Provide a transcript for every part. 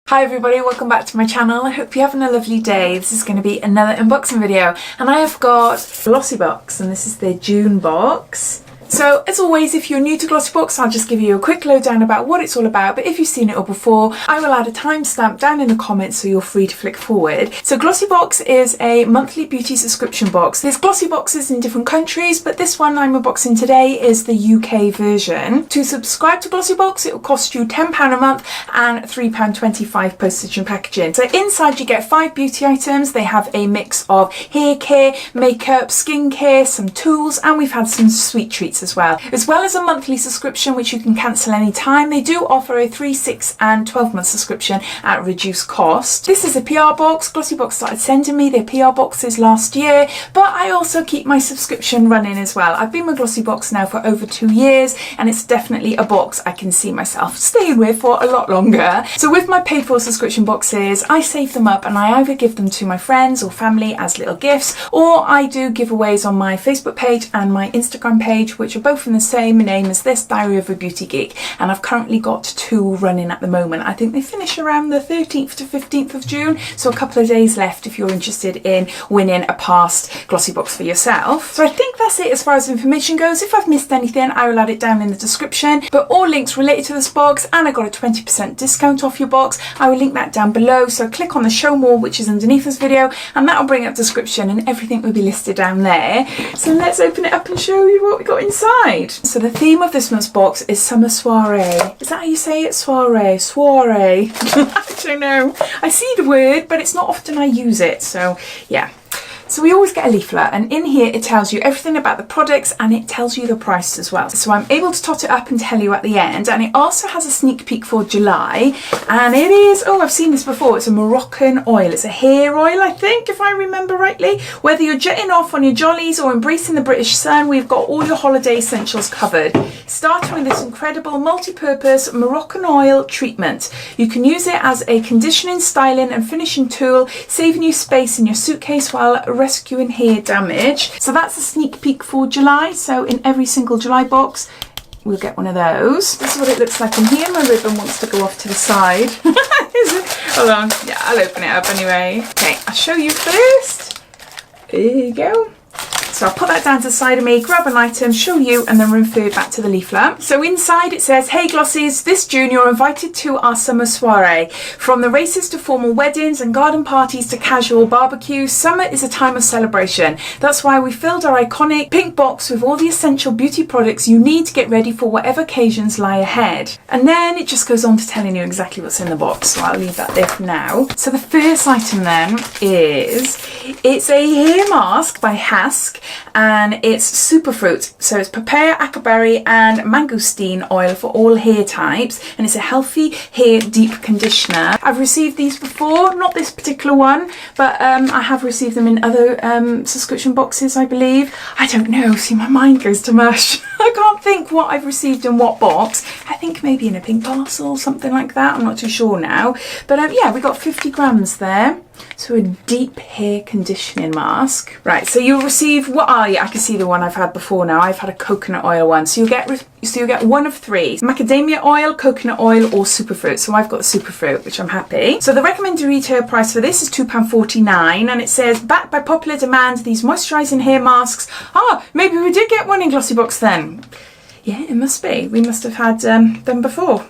Hi everybody, welcome back to my channel. I hope you're having a lovely day. This is going to be another unboxing video and I have got Glossybox and this is their June box. So as always, if you're new to Glossybox, I'll just give you a quick lowdown about what it's all about, but if you've seen it all before, I will add a timestamp down in the comments so you're free to flick forward. So Glossybox is a monthly beauty subscription box. There's Glossyboxes in different countries, but this one I'm unboxing today is the UK version. To subscribe to Glossybox, it will cost you £10 a month and £3.25 postage and packaging. So inside you get 5 beauty items. They have a mix of hair care, makeup, skincare, some tools, and we've had some sweet treats as well as a monthly subscription which you can cancel anytime. They do offer a 3, 6 and 12-month subscription at reduced cost. This is a PR box. Glossybox started sending me their PR boxes last year, but I also keep my subscription running as well. I've been with Glossybox now for over 2 years and it's definitely a box I can see myself staying with for a lot longer. So with my paid for subscription boxes, I save them up and I either give them to my friends or family as little gifts, or I do giveaways on my Facebook page and my Instagram page, which are both in the same name as this, Diaryofabeautygeek, and I've currently got 2 running at the moment. I think they finish around the 13th to 15th of June, so a couple of days left if you're interested in winning a past Glossybox for yourself. So I think that's it as far as information goes. If I've missed anything, I will add it down in the description, but all links related to this box, and I got a 20% discount off your box, I will link that down below, so click on the show more which is underneath this video and that will bring up description and everything will be listed down there. So let's open it up and show you what we got inside. So the theme of this month's box is Sommer Soiree. Is that how you say it? Soiree. Soiree. I don't know. I see the word, but it's not often I use it. So yeah. So we always get a leaflet and in here it tells you everything about the products and it tells you the price as well. So I'm able to tot it up and tell you at the end, and it also has a sneak peek for July, and it is, oh, I've seen this before, it's a Moroccan oil. It's a hair oil, I think, if I remember rightly. Whether you're jetting off on your jollies or embracing the British sun, we've got all your holiday essentials covered. Starting with this incredible multi-purpose Moroccan oil treatment. You can use it as a conditioning, styling and finishing tool, saving you space in your suitcase while rescuing hair damage. So that's a sneak peek for July. So in every single July box we'll get one of those. This is what it looks like in here. My ribbon wants to go off to the side. Hold on, yeah, I'll open it up anyway. Okay, I'll show you first. There you go. So I'll put that down to the side of me, grab an item, show you, and then refer back to the leaflet. So inside it says, "Hey Glossies, this June you're invited to our summer soiree. From the races to formal weddings and garden parties to casual barbecues, summer is a time of celebration. That's why we filled our iconic pink box with all the essential beauty products you need to get ready for whatever occasions lie ahead." And then it just goes on to telling you exactly what's in the box, so I'll leave that there for now. So the first item then is, it's a hair mask by Hask, and it's superfruit. So it's papaya, acaberry and mangosteen oil for all hair types, and it's a healthy hair deep conditioner. I've received these before, not this particular one, but I have received them in other subscription boxes, I believe. I don't know, see, my mind goes to mush. I can't think what I've received in what box. I think maybe in a pink parcel, something like that. I'm not too sure now, but yeah, we got 50 grams there. So a deep hair conditioning mask. Right, so you'll receive, what are you? I can see the one I've had before now. I've had a coconut oil one. So you'll get one of 3. Macadamia oil, coconut oil or superfruit. So I've got the superfruit, which I'm happy. So the recommended retail price for this is £2.49, and it says, backed by popular demand, these moisturising hair masks. Ah, maybe we did get one in Glossybox then. Yeah, it must be. We must have had them before.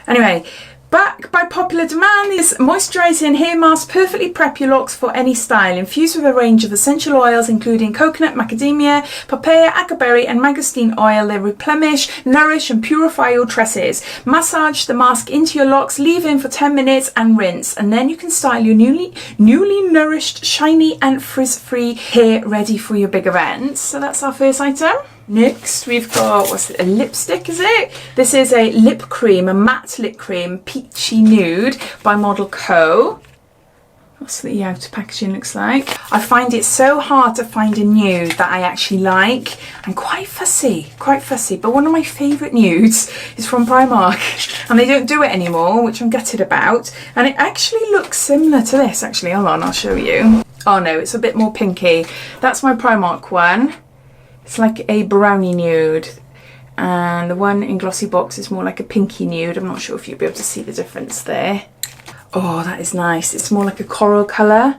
Anyway, backed by popular demand, this moisturising hair mask perfectly prep your locks for any style, infused with a range of essential oils including coconut, macadamia, papaya, acaberry and mangosteen oil. They replenish, nourish and purify your tresses. Massage the mask into your locks, leave in for 10 minutes and rinse, and then you can style your newly nourished, shiny and frizz-free hair ready for your big events. So that's our first item. Next we've got, what's it, a lipstick is it? This is a lip cream, a matte lip cream, Peachy Nude by Model Co. That's what the outer packaging looks like. I find it so hard to find a nude that I actually like. I'm quite fussy, but one of my favourite nudes is from Primark and they don't do it anymore, which I'm gutted about. And it actually looks similar to this actually. Hold on, I'll show you. Oh no, it's a bit more pinky. That's my Primark one. It's like a brownie nude, and the one in Glossybox is more like a pinky nude. I'm not sure if you'll be able to see the difference there. Oh, that is nice. It's more like a coral colour.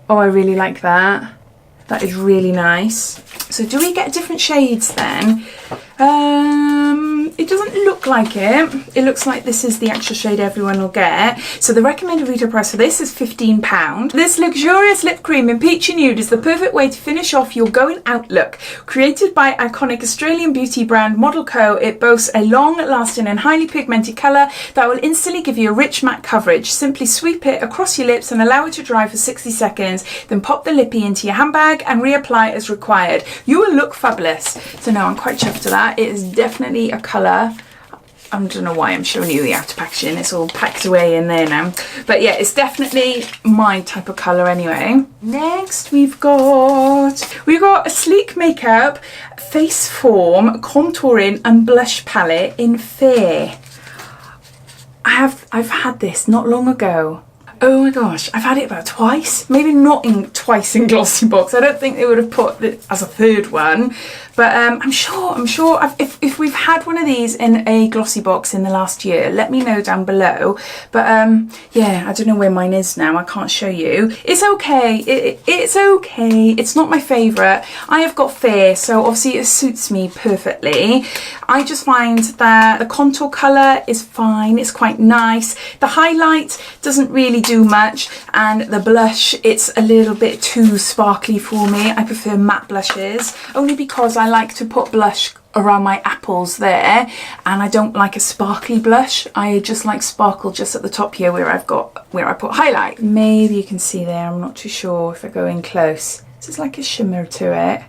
Oh, I really like that. That is really nice. So do we get different shades then? It doesn't look like it. It looks like this is the actual shade everyone will get. So the recommended retail price for this is £15. This luxurious lip cream in Peachy Nude is the perfect way to finish off your going out look. Created by iconic Australian beauty brand Model Co, it boasts a long-lasting and highly pigmented colour that will instantly give you a rich matte coverage. Simply sweep it across your lips and allow it to dry for 60 seconds. Then pop the lippy into your handbag and reapply as required. You will look fabulous. So no, I'm quite chuffed to that. It is definitely a colour. I don't know why I'm showing you the outer packaging. It's all packed away in there now. But yeah, it's definitely my type of colour anyway. Next we've got a sleek makeup, face form, contouring and blush palette in Fair. I've had this not long ago. Oh my gosh, I've had it about twice. Maybe not twice in Glossybox. I don't think they would have put it as a third one. But I'm sure if we've had one of these in a Glossybox in the last year, let me know down below. But yeah, I don't know where mine is now. I can't show you. It's okay. It's okay. It's not my favourite. I have got Fair, so obviously it suits me perfectly. I just find that the contour colour is fine. It's quite nice. The highlight doesn't really do much, and the blush, it's a little bit too sparkly for me. I prefer matte blushes, only because I like to put blush around my apples there, and I don't like a sparkly blush. I just like sparkle just at the top here where I put highlight. Maybe you can see there, I'm not too sure if I go in close. So it's like a shimmer to it.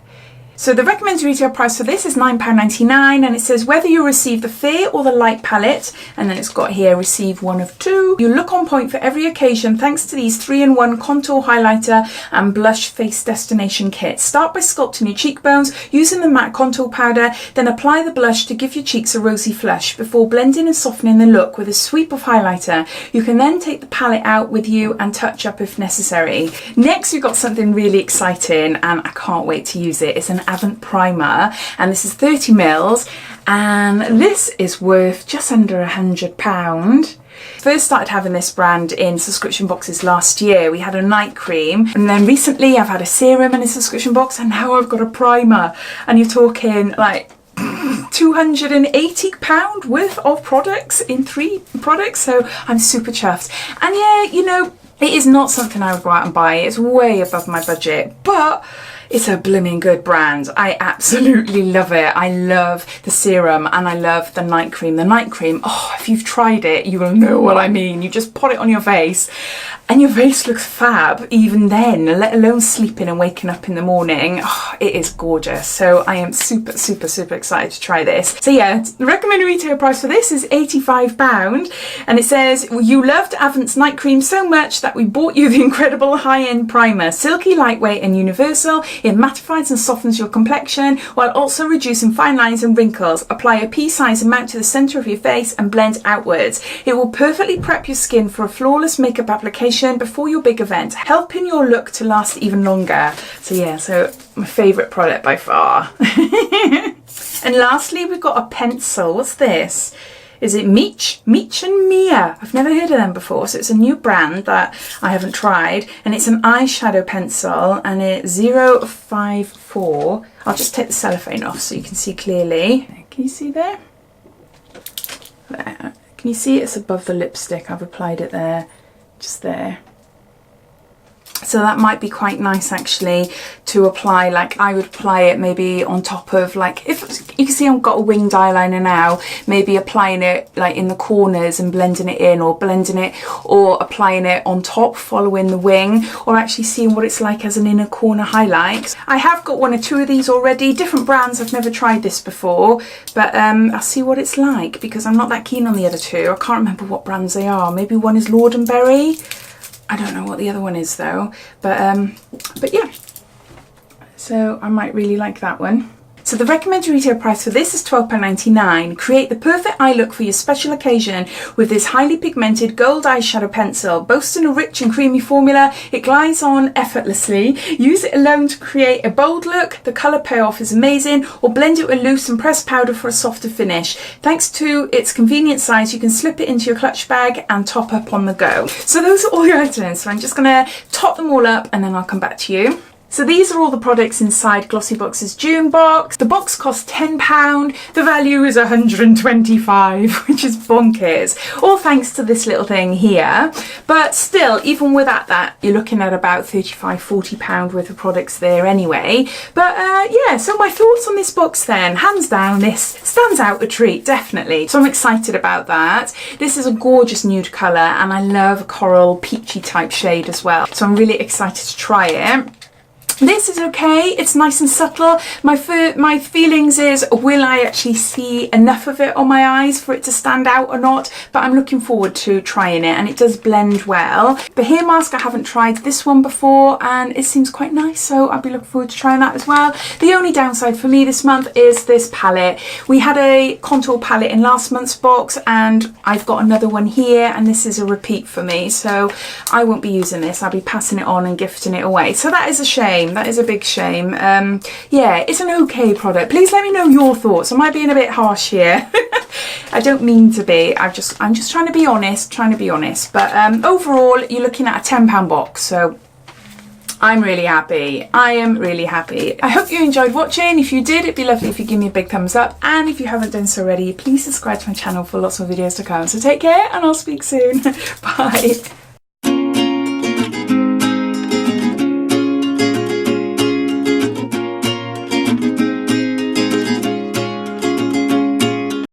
So the recommended retail price for this is £9.99, and it says whether you receive the Fair or the light palette, and then it's got here receive one of two. You look on point for every occasion thanks to these 3-in-1 contour highlighter and blush face destination kits. Start by sculpting your cheekbones using the matte contour powder, then apply the blush to give your cheeks a rosy flush before blending and softening the look with a sweep of highlighter. You can then take the palette out with you and touch up if necessary. Next we've got something really exciting, and I can't wait to use it. It's an Advent primer, and this is 30ml, and this is worth just under £100. First started having this brand in subscription boxes last year. We had a night cream, and then recently I've had a serum in a subscription box, and now I've got a primer, and you're talking like £280 worth of products in 3 products, so I'm super chuffed. And yeah, you know, it is not something I would go out and buy. It's way above my budget, but it's a blooming good brand. I absolutely love it. I love the serum and I love the night cream. The night cream, oh, if you've tried it, you will know what I mean. You just put it on your face and your face looks fab even then, let alone sleeping and waking up in the morning. Oh, it is gorgeous. So I am super, super, super excited to try this. So yeah, the recommended retail price for this is £85, and it says, you loved Advent's night cream so much that we bought you the incredible high-end primer. Silky, lightweight and universal. It mattifies and softens your complexion while also reducing fine lines and wrinkles. Apply a pea-sized amount to the centre of your face and blend outwards. It will perfectly prep your skin for a flawless makeup application before your big event, helping your look to last even longer. So yeah, so my favourite product by far. And lastly, we've got a pencil. What's this? Is it Meech and Mia? I've never heard of them before, so it's a new brand that I haven't tried, and it's an eyeshadow pencil, and it's 054. I'll just take the cellophane off so you can see clearly. Can you see there? There. Can you see it's above the lipstick? I've applied it there, just there. So that might be quite nice actually to apply. Like I would apply it maybe on top of, like, if you can see I've got a winged eyeliner now, maybe applying it like in the corners and blending it in, or applying it on top following the wing, or actually seeing what it's like as an inner corner highlight. I have got 1 or 2 of these already, different brands. I've never tried this before, but I'll see what it's like because I'm not that keen on the other 2. I can't remember what brands they are. Maybe one is Lord and Berry. I don't know what the other one is though, but yeah, so I might really like that one. So the recommended retail price for this is £12.99. Create the perfect eye look for your special occasion with this highly pigmented gold eyeshadow pencil. Boasting a rich and creamy formula, it glides on effortlessly. Use it alone to create a bold look. The colour payoff is amazing, or blend it with loose and pressed powder for a softer finish. Thanks to its convenient size, you can slip it into your clutch bag and top up on the go. So those are all the items. So I'm just going to top them all up and then I'll come back to you. So these are all the products inside Glossybox's June box. The box cost £10. The value is £125, which is bonkers. All thanks to this little thing here. But still, even without that, you're looking at about £35–40 worth of products there anyway. But yeah, so my thoughts on this box then. Hands down, this stands out a treat, definitely. So I'm excited about that. This is a gorgeous nude colour and I love a coral peachy type shade as well. So I'm really excited to try it. This is okay, it's nice and subtle. My feelings is, will I actually see enough of it on my eyes for it to stand out or not? But I'm looking forward to trying it, and it does blend well. The hair mask, I haven't tried this one before and it seems quite nice, so I'll be looking forward to trying that as well. The only downside for me this month is this palette. We had a contour palette in last month's box and I've got another one here, and this is a repeat for me, so I won't be using this. I'll be passing it on and gifting it away, so that is a shame. That is a big shame. Yeah, it's an okay product. Please let me know your thoughts. Am I being a bit harsh here? I don't mean to be. I'm just trying to be honest. But overall, you're looking at a £10 box. So I'm really happy. I am really happy. I hope you enjoyed watching. If you did, it'd be lovely if you give me a big thumbs up. And if you haven't done so already, please subscribe to my channel for lots more videos to come. So take care and I'll speak soon. Bye.